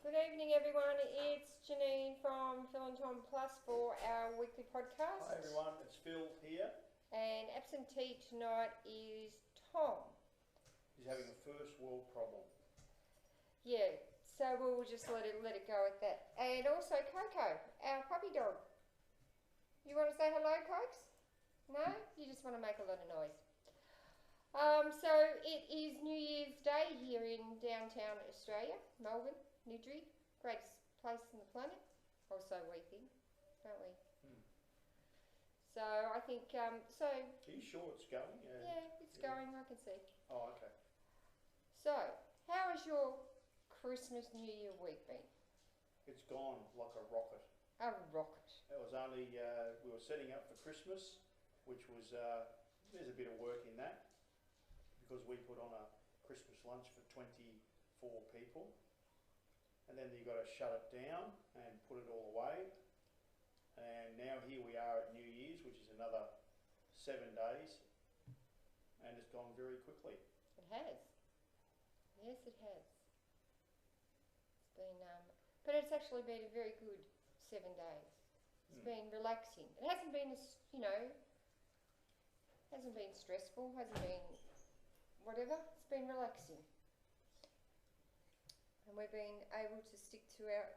Good evening, everyone. It's Janine from Phil and Tom Plus for our weekly podcast. Hi everyone, it's Phil here. And absentee tonight is Tom. He's having a first world problem. Yeah, so we'll just let it go at that. And also Coco, our puppy dog. You want to say hello, Cokes? No? You just want to make a lot of noise. So it is New Year's Day here in downtown Australia, Melbourne, Nidri, greatest place on the planet. Also we think, don't we? So I think, Are you sure it's going? yeah, it's going, I can see. Oh, okay. So, how has your Christmas New Year week been? It's gone like a rocket. A rocket. It was only, we were setting up for Christmas, which was, there's a bit of work in that, because we put on a Christmas lunch for 24 people. And then you've got to shut it down and put it all away. And now here we are at New Year's, which is another 7 days, and it's gone very quickly. It has. Yes, it has. It's been, but it's actually been a very good 7 days. It's been relaxing. It hasn't been, hasn't been stressful, hasn't been whatever. It's been relaxing. And we've been able to stick to our...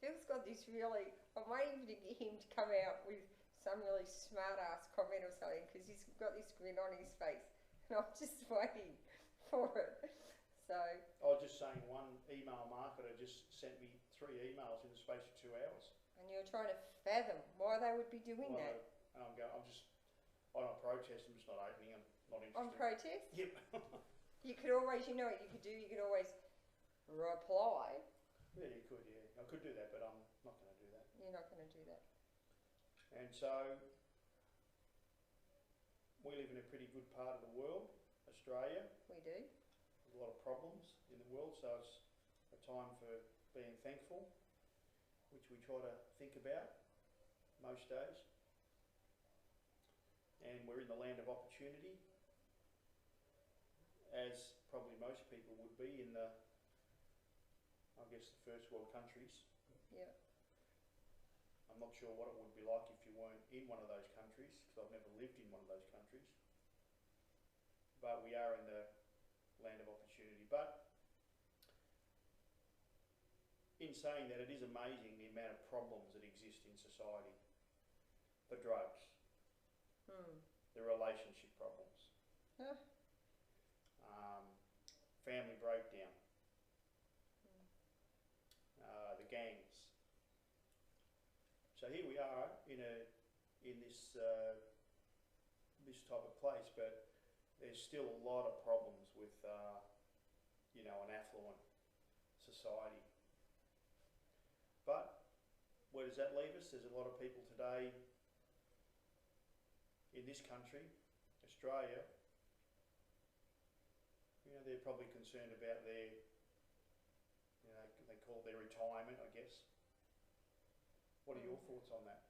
Phil's got this really... I'm waiting to get him to come out with some really smart-ass comment or something, because he's got this grin on his face. And I'm just waiting for it. So... I was just saying, one email marketer just sent me 3 emails in the space of 2 hours. And you're trying to fathom why they would be doing that. And I'm not protest, I'm just not opening them, not interested. On protest? Yep. You could always, you know what you could do? You could always reply. Yeah, you could, yeah. I could do that, but I'm not going to do that. You're not going to do that. And so, we live in a pretty good part of the world, Australia. We do. There's a lot of problems in the world, so it's a time for being thankful, which we try to think about most days. And we're in the land of opportunity, as probably most people would be in the, I guess, the first world countries. Yeah. I'm not sure what it would be like if you weren't in one of those countries, because I've never lived in one of those countries. But we are in the land of opportunity. But in saying that, it is amazing the amount of problems that exist in society. The drugs, the relationship problems, family breakdown, the gangs. So here we are in this this type of place, but there's still a lot of problems with an affluent society. But where does that leave us? There's a lot of people today in this country, Australia, they're probably concerned about their, they call it their retirement, I guess. What are your thoughts on that?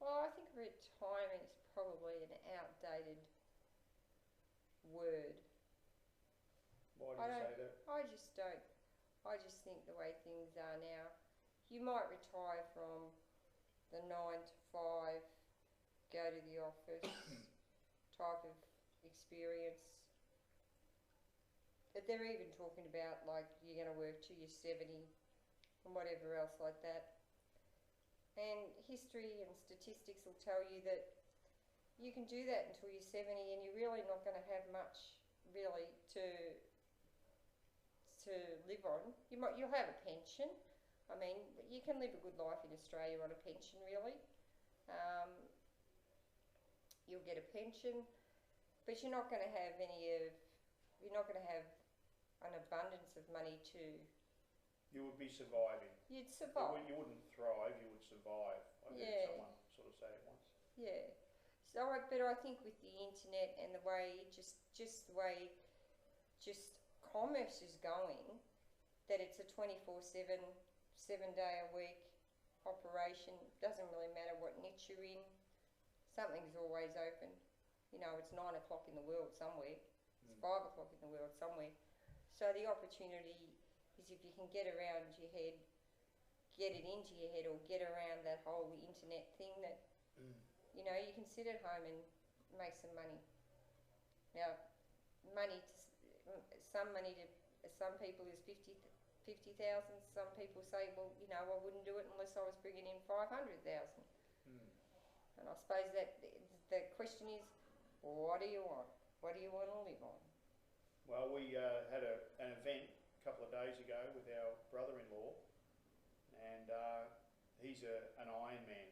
Well, I think retirement is probably an outdated word. Why do you say that? I just don't. I just think the way things are now, you might retire from the 9 to 5, go to the office type of experience. But they're even talking about like you're going to work till you're 70 and whatever else like that. And history and statistics will tell you that you can do that until you're 70 and you're really not going to have much really to live on. You'll have a pension. I mean, you can live a good life in Australia on a pension really. You'll get a pension, but you're not going to have you're not going to have an abundance of money to... You would be surviving. You'd survive. You wouldn't thrive, you would survive. I heard someone sort of say it once. Yeah. So, but I think with the internet and the way, just the way commerce is going, that it's a 24/7, 7-day-a-week operation. Doesn't really matter what niche you're in. Something's always open. It's 9 o'clock in the world somewhere. It's 5 o'clock in the world somewhere. So the opportunity is if you can get around your head, get it into your head, or get around that whole internet thing that, you know, you can sit at home and make some money. Now, some money to some people is 50,000. Some people say, well, you know, I wouldn't do it unless I was bringing in 500,000. And I suppose that the question is, what do you want? What do you want to live on? Well, we had an event a couple of days ago with our brother-in-law, and he's an Ironman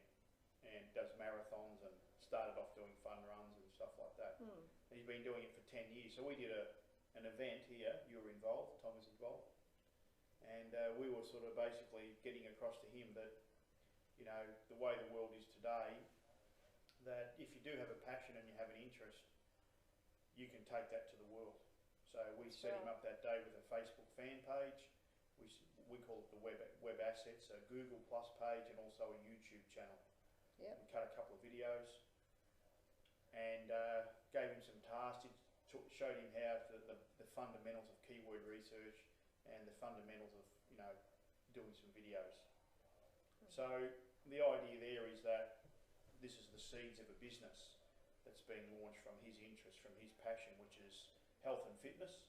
and does marathons and started off doing fun runs and stuff like that. He's been doing it for 10 years. So we did an event here. You were involved, Tom was involved, and we were sort of basically getting across to him that, you know, the way the world is today, that if you do have a passion and you have an interest, you can take that to the world. So we set him up that day with a Facebook fan page. We call it the web assets, a Google Plus page, and also a YouTube channel. Yep. We cut a couple of videos and gave him some tasks. Showed him how the fundamentals of keyword research and the fundamentals of, you know, doing some videos. So the idea there is that this is the seeds of a business that's been launched from his interest, from his passion, which is health and fitness,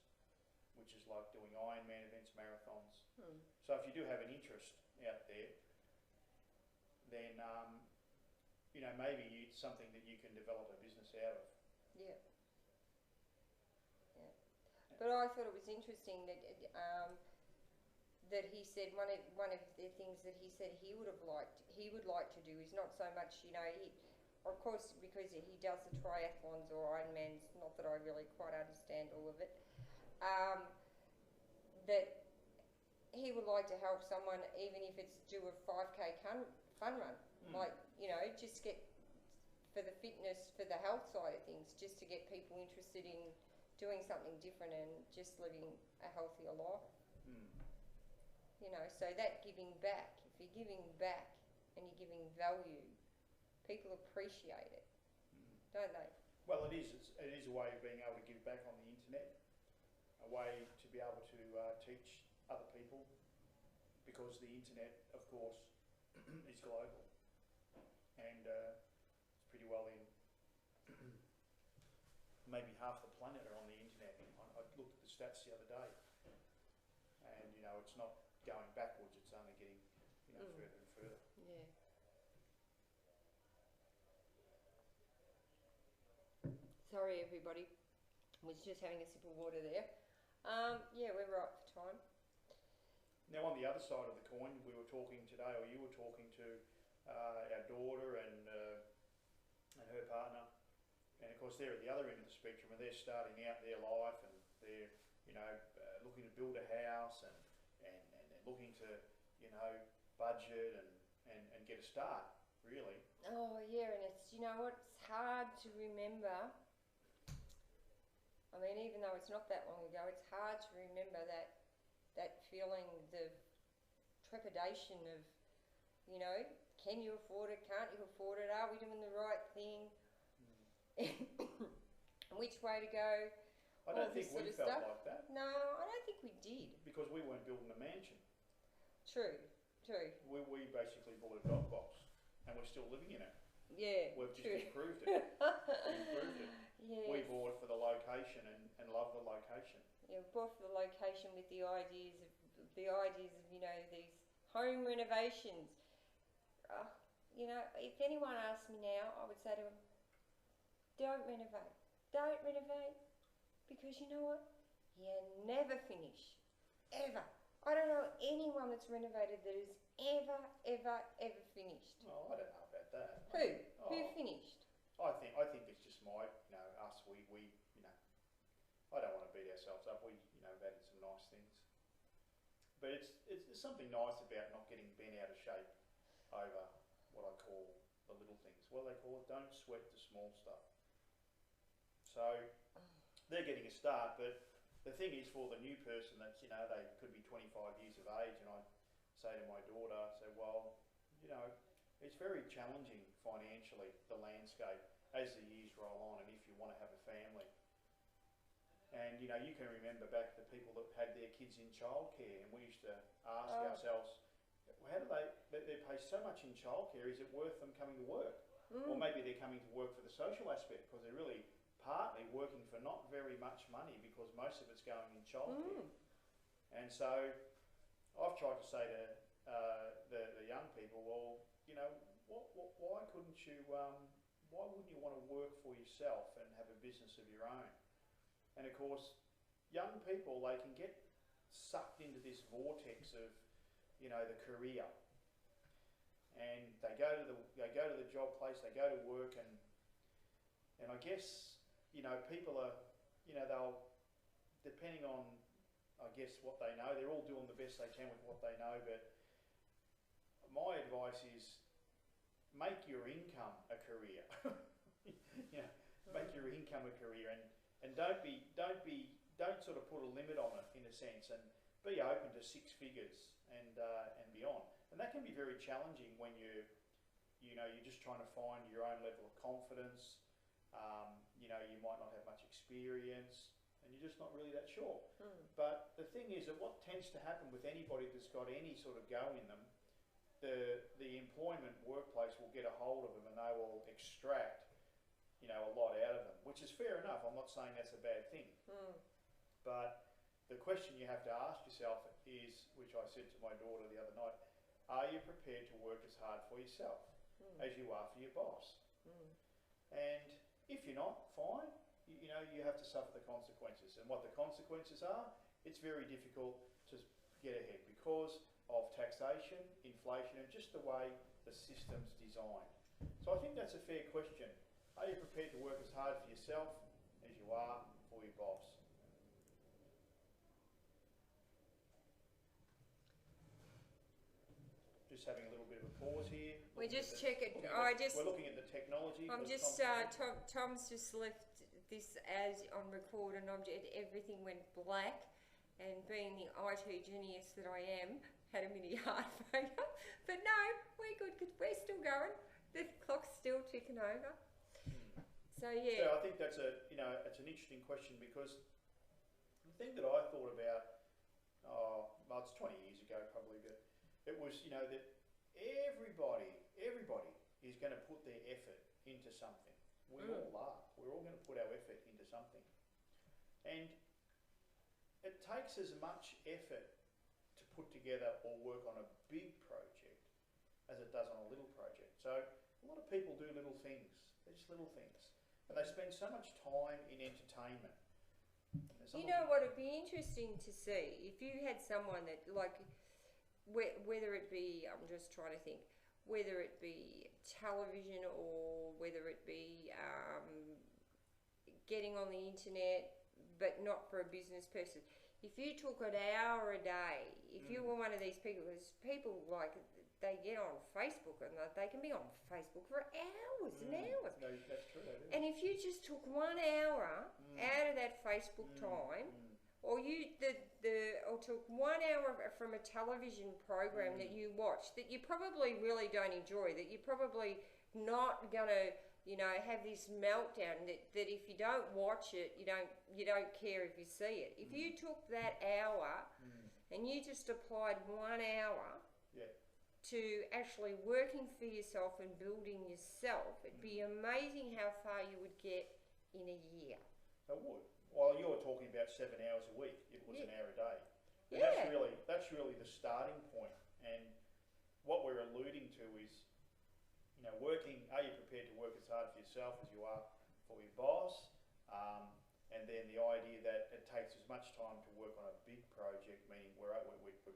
which is like doing Ironman events, marathons. So if you do have an interest out there, then you know, maybe it's something that you can develop a business out of. Yeah. Yeah. But I thought it was interesting that that he said one of the things that he said he would like to do is not so much, you know, of course, because he does the triathlons or Ironmans, not that I really quite understand all of it, that he would like to help someone, even if it's do a 5k fun run, like, you know, just get for the fitness, for the health side of things, just to get people interested in doing something different and just living a healthier life. You know, so that giving back, if you're giving back and you're giving value, people appreciate it, don't they? Well, it is a way of being able to give back on the internet, a way to be able to teach other people, because the internet, of course, is global, and it's pretty well in maybe half the planet are on the internet. I looked at the stats the other day, and, you know, it's not going backwards, it's only getting, you know, further and further. Yeah. Sorry everybody, was just having a sip of water there. Yeah, we're right for time. Now, on the other side of the coin, we were talking today, or you were talking to our daughter and her partner, and of course they're at the other end of the spectrum, and they're starting out their life, and they're, you know, looking to build a house, and looking to, you know, budget and get a start, really. Oh yeah, and it's, you know what, it's hard to remember. I mean, even though it's not that long ago, it's hard to remember that feeling, the trepidation of, you know, can you afford it, can't you afford it, are we doing the right thing, which way to go. I don't think we felt like that. No, I don't think we did. Because we weren't building a mansion. True. We basically bought a dog box, and we're still living in it. Yeah, We've just improved it. Yes. We bought for the location and love the location. Yeah, we bought for the location with the ideas of, you know, these home renovations. You know, if anyone asked me now, I would say to them, don't renovate. Don't renovate. Because you know what? You never finish. Ever. I don't know anyone that's renovated that is ever finished. Oh, I don't know about that. Who finished? I think it's just you know, us. We you know, I don't want to beat ourselves up. We, you know, have added some nice things, but it's something nice about not getting bent out of shape over what I call the little things. What do they call it? Don't sweat the small stuff. So they're getting a start, but the thing is, for the new person that's, you know, they could be 25 years of age, and I say to my daughter, I say, well, you know, it's very challenging financially, the landscape, as the years roll on, and if you want to have a family. And And you know, you can remember back the people that had their kids in childcare, and we used to ask Oh. ourselves, how do they pay so much in childcare? Is it worth them coming to work? Or maybe they're coming to work for the social aspect because they're really partly working for not very much money because most of it's going in childcare. And so I've tried to say to the young people, well, you know, why couldn't you? Why wouldn't you want to work for yourself and have a business of your own? And of course, young people, they can get sucked into this vortex of, you know, the career, and they go to the job place, they go to work, and I guess, you know, people are, you know, they'll, depending on, I guess, what they know, they're all doing the best they can with what they know, but my advice is make your income a career. You know, make your income a career, and don't sort of put a limit on it in a sense, and be open to six figures and beyond. And that can be very challenging when you're just trying to find your own level of confidence. You know, you might not have much experience, and you're just not really that sure. But the thing is that what tends to happen with anybody that's got any sort of go in them, the employment workplace will get a hold of them, and they will extract, you know, a lot out of them, which is fair enough. I'm not saying that's a bad thing. But the question you have to ask yourself is, which I said to my daughter the other night, are you prepared to work as hard for yourself as you are for your boss? And if you're not, fine. You know, you have to suffer the consequences. And what the consequences are, it's very difficult to get ahead because of taxation, inflation, and just the way the system's designed. So I think that's a fair question. Are you prepared to work as hard for yourself as you are for your boss? Just having a little bit of a pause here. We're just checking. We're looking at the technology. I'm just Tom's just left this as on record, and everything went black. And being the IT genius that I am, had a mini heart failure. But no, we're good because we're still going. The clock's still ticking over. So yeah. So I think that's it's an interesting question, because the thing that I thought about, well, it's 20 years ago probably, but it was, you know, that everybody is going to put their effort into something. We all are. We're all going to put our effort into something. And it takes as much effort to put together or work on a big project as it does on a little project. So a lot of people do little things. They're just little things. And they spend so much time in entertainment. You know what would be interesting to see, if you had someone that, like, whether it be, I'm just trying to think, whether it be television or whether it be getting on the internet, but not for a business person. If you took an hour a day, if you were one of these people, because people, like, they get on Facebook and they can be on Facebook for hours and hours. No, that's true. And if you just took 1 hour out of that Facebook time, or took 1 hour from a television program that you watch that you probably really don't enjoy, that you're probably not gonna, you know, have this meltdown that if you don't watch it, you don't care if you see it. If you took that hour and you just applied 1 hour to actually working for yourself and building yourself, it'd be amazing how far you would get in a year. It would. Well, you're talking about 7 hours a week. It was an hour a day. And that's really the starting point. And what we're alluding to is, you know, are you prepared to work as hard for yourself as you are for your boss? And then the idea that it takes as much time to work on a big project, meaning we're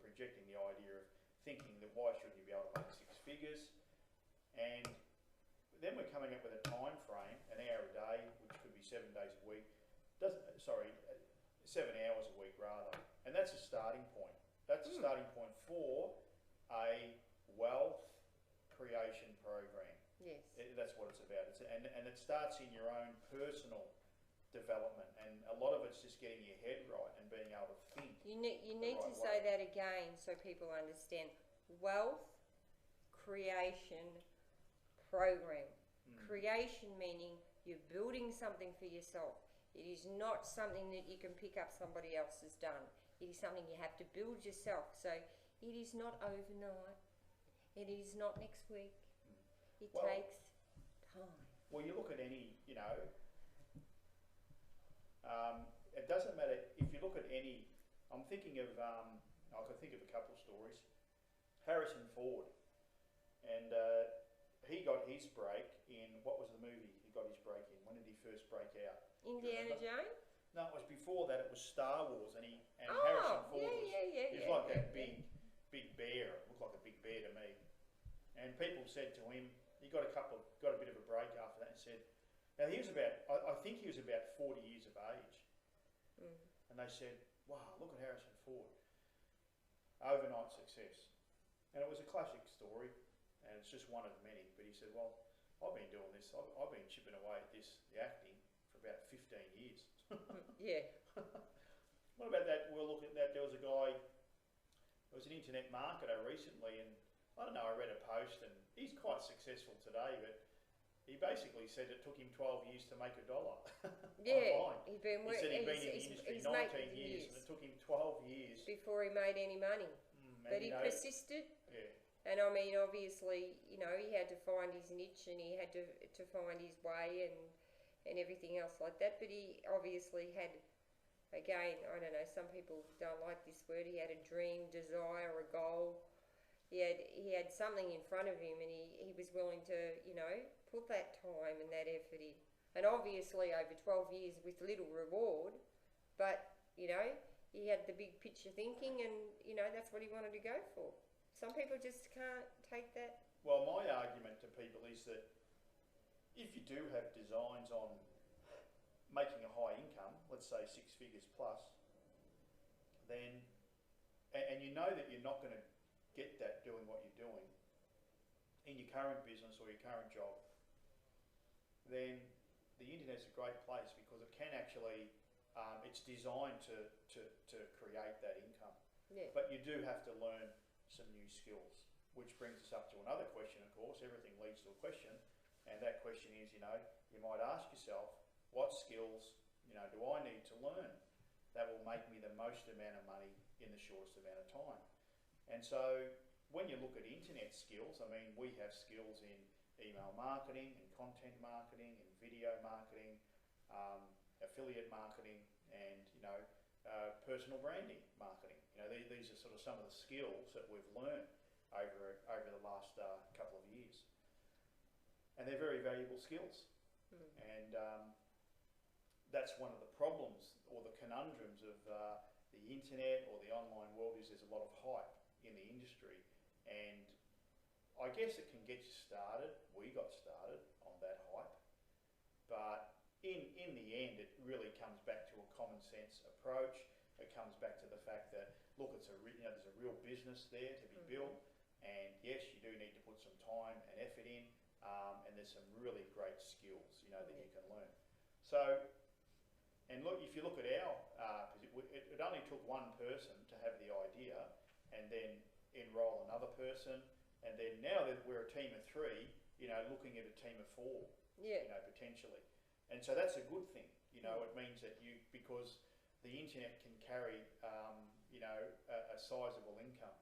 projecting the idea of thinking that why shouldn't you be able to make six figures? And then we're coming up with a time frame, an hour a day, which could be 7 days a week. 7 hours a week rather. And that's a starting point. That's a starting point for a wealth creation program. Yes. That's what it's about. And it starts in your own personal development, and a lot of it's just getting your head right and being able to think. You need to say that again so people understand. Wealth creation program. Creation meaning you're building something for yourself. It is not something that you can pick up somebody else has done. It is something you have to build yourself. So it is not overnight. It is not next week. It takes time. Well, you look at any, it doesn't matter if you look at any. I'm thinking of, I could think of a couple of stories. Harrison Ford, and he got his break in, what was the movie he got his break in? When did he first break out? Indiana Jones? No, it was before that. It was Star Wars, and Harrison Ford was like that big bear. It looked like a big bear to me. And people said to him, he got a bit of a break after that, and said, now he was about, I think he was about 40 years of age, and they said, wow, look at Harrison Ford, overnight success. And it was a classic story, and it's just one of many. But he said, well, I've been doing this, I've been chipping away at this, the acting, for about 15 years. Yeah. What about that? We'll look at that. There was a guy, there was an internet marketer recently, and I don't know, I read a post, and he's quite successful today, but he basically said it took him 12 years to make $1. Yeah, online. He said he'd been in the industry 19 years, and it took him 12 years before he made any money. But he persisted. Yeah. And I mean, obviously, he had to find his niche, and he had to find his way and everything else like that. But he obviously had, again, I don't know, some people don't like this word, he had a dream, desire, a goal. He had something in front of him, and he was willing to, put that time and that effort in. And obviously over 12 years with little reward, but, he had the big picture thinking, and, that's what he wanted to go for. Some people just can't take that. Well, my argument to people is that if you do have designs on making a high income, let's say 6 figures plus, then, and you know that you're not going to get that doing what you're doing in your current business or your current job, then the internet's a great place, because it can actually, it's designed to create that income. Yeah. But you do have to learn some new skills, which brings us up to another question, of course. Everything leads to a question, and that question is, you might ask yourself, what skills, do I need to learn that will make me the most amount of money in the shortest amount of time? And so when you look at internet skills, I mean, we have skills in email marketing and content marketing and video marketing, affiliate marketing, and personal branding marketing. These are sort of some of the skills that we've learned over the last couple of years, and they're very valuable skills. And that's one of the problems or the conundrums of the internet or the online world, is there's a lot of hype in the industry, and I guess it can get you started. We got started on that hype, but in the end, it really comes back to a common sense approach. It comes back to the fact that, look, it's there's a real business there to be built, and yes, you do need to put some time and effort in, and there's some really great skills, that you can learn. So, and look, if you look at it only took one person to have the idea, and then enroll another person, and then now that we're a team of 3, looking at a team of 4, potentially. And so that's a good thing. It means that because the internet can carry, a sizable income,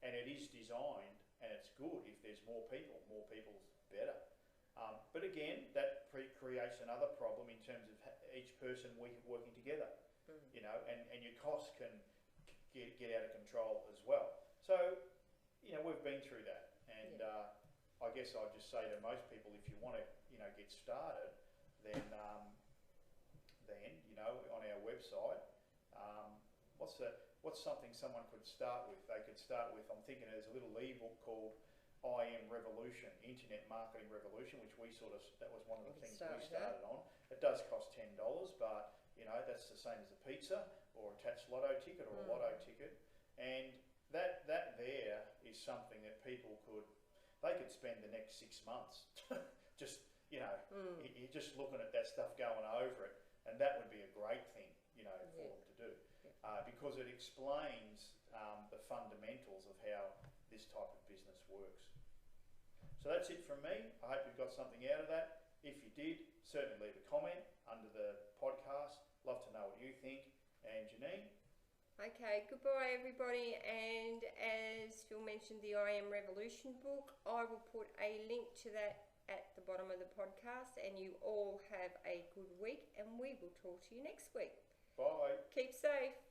and it is designed, and it's good if there's more people's better. But again, that creates another problem in terms of each person working together, and your costs can get out of control as well. So, we've been through that, and I guess I'd just say to most people, if you want to, get started, then on our website, what's something someone could start with? They could start with, I'm thinking there's a little ebook called I Am Revolution, Internet Marketing Revolution, which that was one of the things we started on. It does cost $10, but that's the same as a pizza or attached lotto ticket or a lotto ticket, and that there is something that people could spend the next 6 months just you're just looking at that stuff, going over it, and that would be a great thing for them to do, because it explains the fundamentals of how this type of business works. So that's it from me. I hope you got something out of that. If you did, certainly leave a comment under the Okay, goodbye everybody, and as Phil mentioned, the I Am Revolution book, I will put a link to that at the bottom of the podcast, and you all have a good week, and we will talk to you next week. Bye. Keep safe.